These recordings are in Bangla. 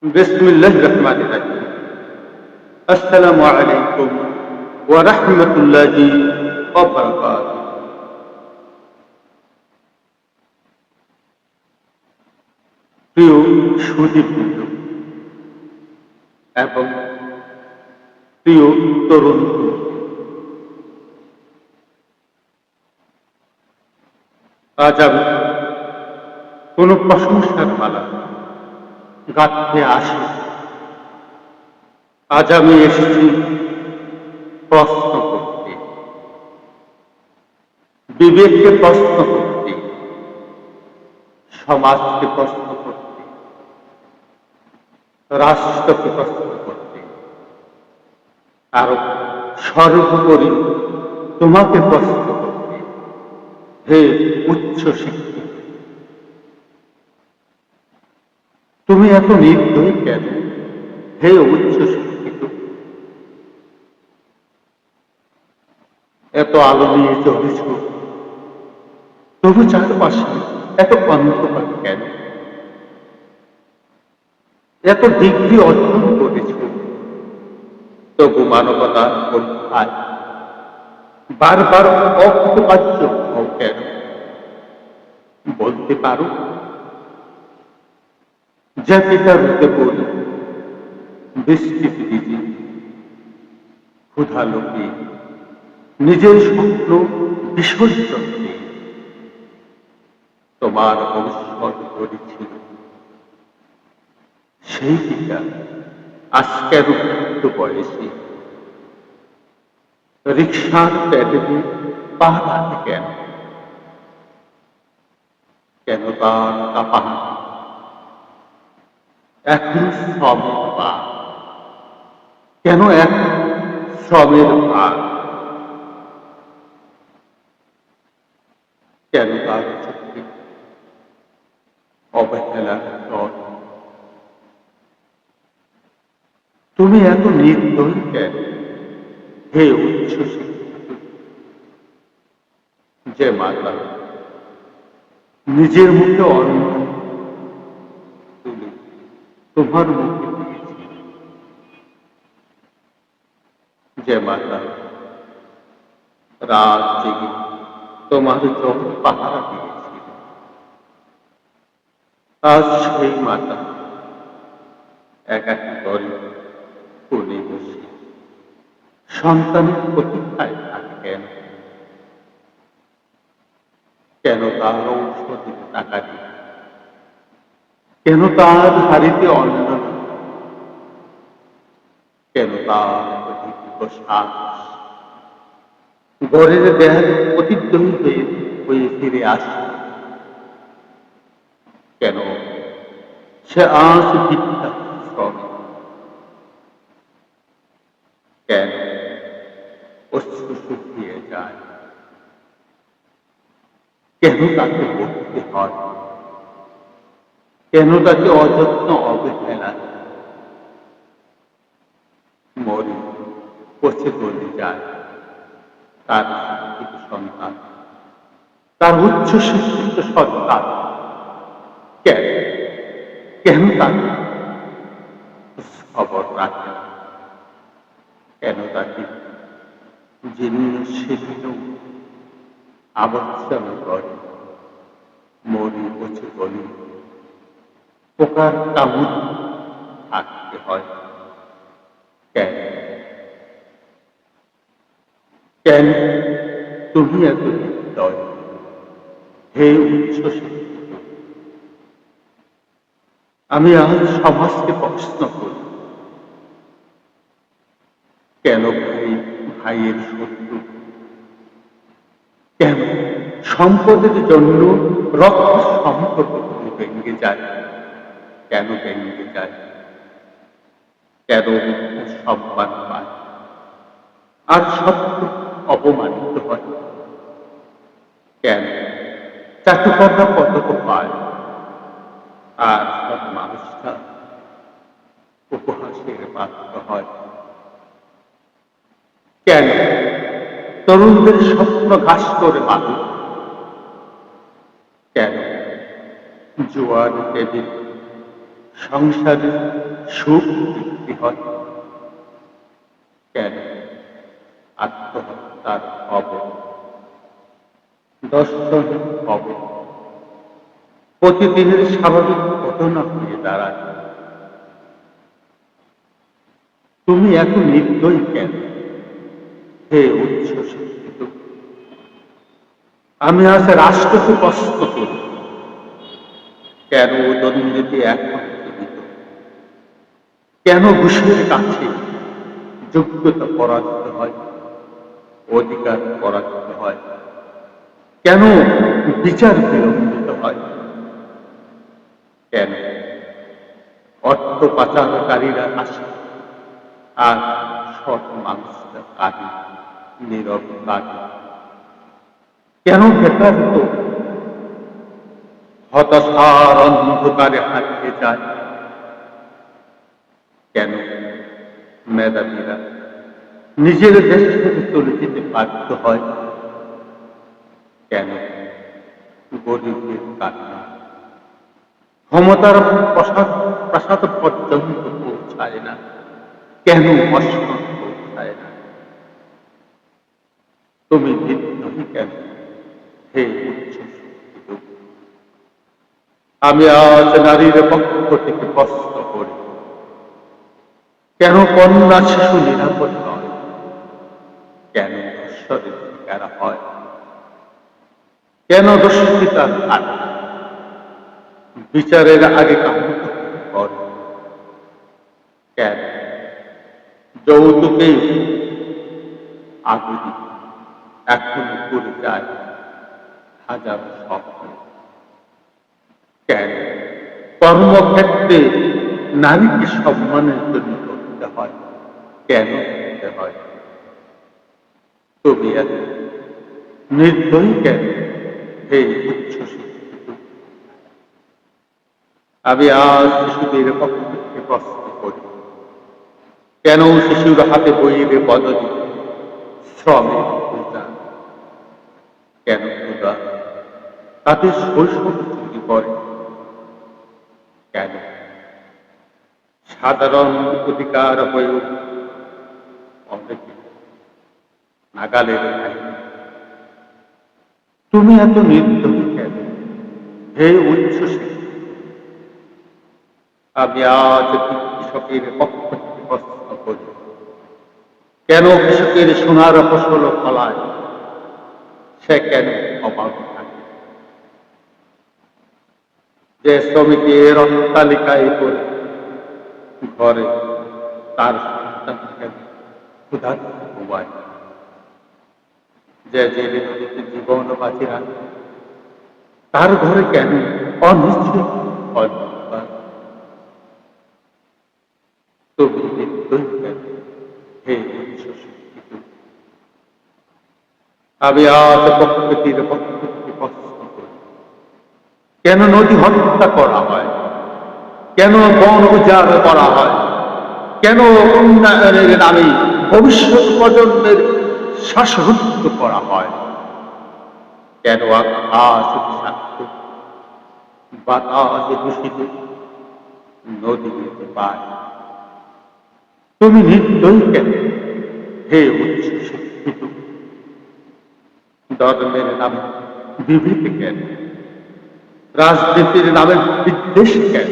বিসমিল্লাহির রহমানির রহিম। আসসালামু আলাইকুম ওয়া রাহমাতুল্লাহি ওয়া বারাকাতুহু। প্রিয় সুধীবৃন্দ এবং প্রিয় তরুণ তরুণী, আজ আমি কোন প্রশংসার মালা গাঁথতে আসি। আজ আমি এসেছি প্রশ্ন করতে, বিবেককে প্রশ্ন করতে, সমাজকে প্রশ্ন করতে, রাষ্ট্রকে প্রশ্ন করতে, আরো সর্বোপরি তোমাকে প্রশ্ন করতে। হে উচ্চ শিক্ষিত, তুমি এত নির্দয় কেন? হে উচ্চ শিক্ষিত, এত আলো নিয়ে চলেছ, তবু চারপাশে এত অন্ধকার কেন? এত ডিগ্রি অর্জন করেছ, তবু মানবতার পরীক্ষায় বারবার অকৃতকার্য হও কেন? বলতে পারো? যে পিতার হতে বলি বৃষ্টি ভিজে, ক্ষুধা লোকে নিজের স্বপ্ন বিসর্জন দিয়ে তোমার ভবিষ্যৎ গড়েছিল, সেই পিতা আজকের বৃদ্ধ বয়সে রিক্সার প্যাডেলে পা রাখে কেন? কেন তার কাঁপানো এখন শ্রমের পা? কেন এখন শ্রমের ভার? কেন তার চোখে অবহেলার জল? তুমি এত নির্দয় কেন? হে উচ্চ শিক্ষিত, যে মাতা নিজের মুখে অন্ন তুলে তোমার মুখে দিয়েছে, যে মাতা রাত জেগে তোমার জল পাহারা দিয়েছিল, আজ সেই মাতা একাকী দলে কোণে বসে সন্তানের প্রতীক্ষায় থাকে কেন? কেন তার ঔষধের টাকা দিয়ে, কেন তার হাড়িতে অন্ন নেই? কেন তার দীর্ঘ শ্বাস ঘরের দেহের প্রতিদ্বন্দ্বী হয়ে ফিরে আসে? কেন সে আজ ভিক্ষা শ্রমে? কেন অশ্রু শুকিয়ে যায়? কেন তাকে বলতে হয়? কেন তাকে অযত্ন অবহেলা মরি পচে গলে যায় তার শিক্ষিত সন্তান, তার উচ্চ শিক্ষিত সন্তান? কেন কেন তাকে খবর রাখে না? কেন তাকে জীর্ণ শীর্ণ আবর্জনা করে মরি পচে গলে পোকার কামড় থাকতে হয়? কেন কেন তুমি এত নির্দয়? হে উচ্চ শিক্ষিত, আমি আজ সমাজকে প্রশ্ন করি, কেন ভাই ভাইয়ের শত্রু? কেন সম্পদের জন্য রক্ত সম্পর্ক ভেঙে যায়? কেন ভেঙে যায়? কেন সম্মান পায় আর সত্য অপমানিত হয়? কেন চাটুকাররা পদক পায় আর সব মানুষরা উপহাসের পাত্র হয়? কেন তরুণদের স্বপ্ন ঘাস করে মানুষ? কেন জোয়ার টেবিল সংসারে সুখ বৃদ্ধি হয়? কেন আত্মহত্যার খবর, দর্শন খবর প্রতিদিনের স্বাভাবিক ঘটনা হয়ে দাঁড়ায়? তুমি এত নির্দয়ী কেন হে উচ্ছ্বসিত? আমি আজ রাষ্ট্রকে কষ্ট করি, কেন দুর্নীতি এখন জীবিত? কেন ঘুষের কাছে যোগ্যতা পরাজিত হয়, অধিকার পরাজিত হয়? কেন বিচার বিলম্বিত হয়? কেন অর্থ পাচারকারীরা আসে আর সৎ মানুষরা কাঁদে, নীরব কাঁদে? কেন বেকারত্ব হতাশার অন্ধকারে হারিয়ে যায়? কেন মেধাবীরা নিজের দেশ থেকে চলে যেতে বাধ্য হয়? কেন গরিবের কান্না ক্ষমতার প্রাসাদ পর্যন্ত পৌঁছায় না? কেন অসম্মান পৌঁছায় না? তুমি বিদ্রোহী কেন হে উচ্ছ্বসিত? আমি আজ নারীর পক্ষ থেকে কষ্ট করি, কেন কন্যা শিশু নিরাপদ নয়? কেন ধর্ষণের শিকার হয়? কেন দোষিতার আগে বিচারের আগে কান্না করে? কেন যৌতুকে আগুন এখনো করে যায় হাজার স্বপ্ন? কেন কর্মক্ষেত্রে নারীকে সম্মানের জন্য করতে হয়? কেন করতে হয়? তুমি এত নির্দয়ী কেন হে উচ্ছ্বসিত? আমি আজ শিশুদের পক্ষ থেকে প্রশ্ন করি, কেন শিশুর হাতে বইয়ের বদলে শ্রমের পূজা? কেন পূজা তাদের শৈশব চুরি করে? কেন সাধারণ অধিকার হয়েও অনেকে নাগালের আইন? তুমি এত নির্দয়ী কেন হে উচ্ছ্বসিত? আমি আজ কৃষকের পক্ষ থেকে প্রশ্ন করি, কেন কৃষকের সোনার ফসল ফলায় সে কেন অবাক থাকে? যে শ্রমিকের অট্টালিকায় করে ঘরে তার সন্তান কেন ক্ষুধার্ত ঘুমায়? যে জেলে নদীতে জীবন বাঁচি রাখে তার ঘরে কেন অনিশ্চিত অন্ধকার? তুমি নির্দয়ী কেন হে উচ্ছ্বসিত? আমি আজ প্রকৃতির পক্ষ থেকে প্রশ্ন করি, কেন নদী হত্যা করা হয়? কেন বন উজাড় করা হয়? কেন উন্নয়নের নামে ভবিষ্যৎ প্রজন্মের শ্বাসরুদ্ধ করা হয়? কেন আকাশ বিষাক্ত, বাতাস দূষিত, নদী যেতে পায়? তুমি নির্দয়ী কেন হে উচ্ছ্বসিত? ধর্মের নামে বিভীতি কেন? রাজনীতির নামে বিদ্বেষ কেন?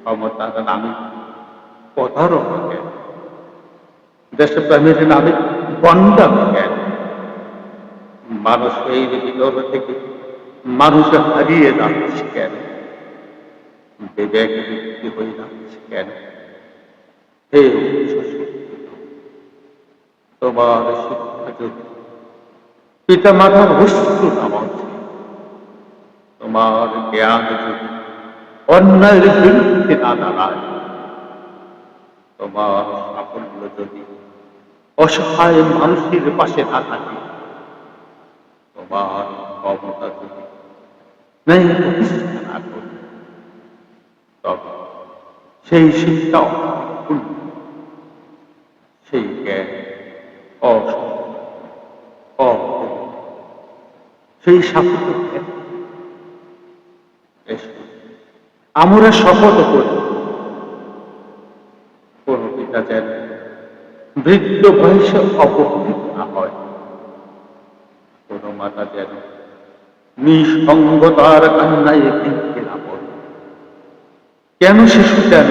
ক্ষমতার নামে প্রতারণা কেন? দেশপ্রেমের নামে গণ্ডামি কেন? মানুষের ভিতর থেকে মানুষ হারিয়ে যাচ্ছে কেন? বিবেক বৃদ্ধি হয়ে যাচ্ছে কেন হে উচ্ছ্বসিত? তোমার শিক্ষা যদি পিতা মাতার বস্তু নামাচ্ছে, তোমার জ্ঞান যদি অন্যায়ের বিরুদ্ধে না দাঁড়ায়, তোমার সাফল্য যদি অসহায় মানুষের পাশে না থাকে, তোমার ক্ষমতা যদি ন্যায় প্রতিষ্ঠা না করে, তবে সেই শিক্ষা অপূর্ণ, সেই জ্ঞান অপূর্ণ, সেই সাফল্য আমরা শপথ করি পিতা যেন বৃদ্ধ বয়সে অবহেলিত না হয়, কোন মাতা যেন নিঃসঙ্গতার কান্নায় ভেঙে না পড়ে। কেন শিশু যেন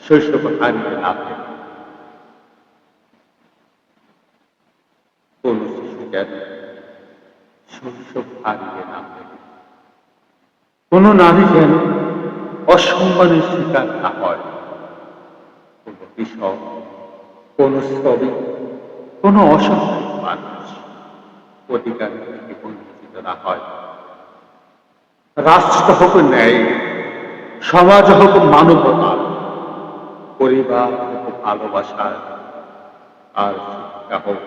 শৈশব হারিয়ে না ফেলে, কোন শিশু যেন শৈশব হারিয়ে না ফেলে, কোন নারী যেন অসম্মানের শিকার না হয়, কোন কৃষক, কোন শ্রমিক, কোন অসহায় মানুষ অধিকার থেকে বঞ্চিত না হয়। রাষ্ট্র হোক ন্যায়, সমাজ হোক মানবতা, পরিবার হোক ভালোবাসার, আর শিক্ষা হোক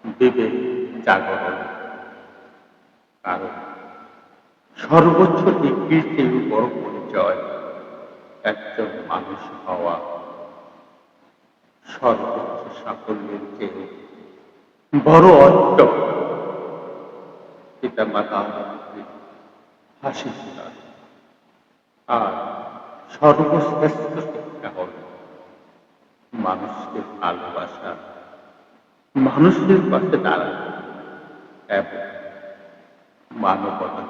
বিবেক জাগরণ। কারণ সর্বোচ্চ ডিগ্রির চেয়ে বড় পরিচয় একজন মানুষ হওয়া, সর্বোচ্চ সাফল্যের চেয়ে বড় অর্জন পিতা মাতা হাসি ফোটা। আর সর্বশ্রেষ্ঠ শিক্ষা হল মানুষকে ভালোবাসা, মানুষের পাশে দাঁড়ানো এবং মানবতা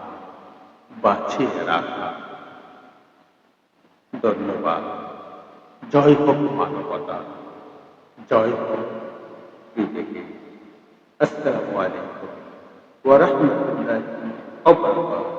বাঁচিয়ে রাখা। ধন্যবাদ। জয় হোক মানবতা, জয় হোক বিবেকে। আসসালামু আলাইকুম ওয়া রাহমাতুল্লাহি ওয়া বারাকাতুহু।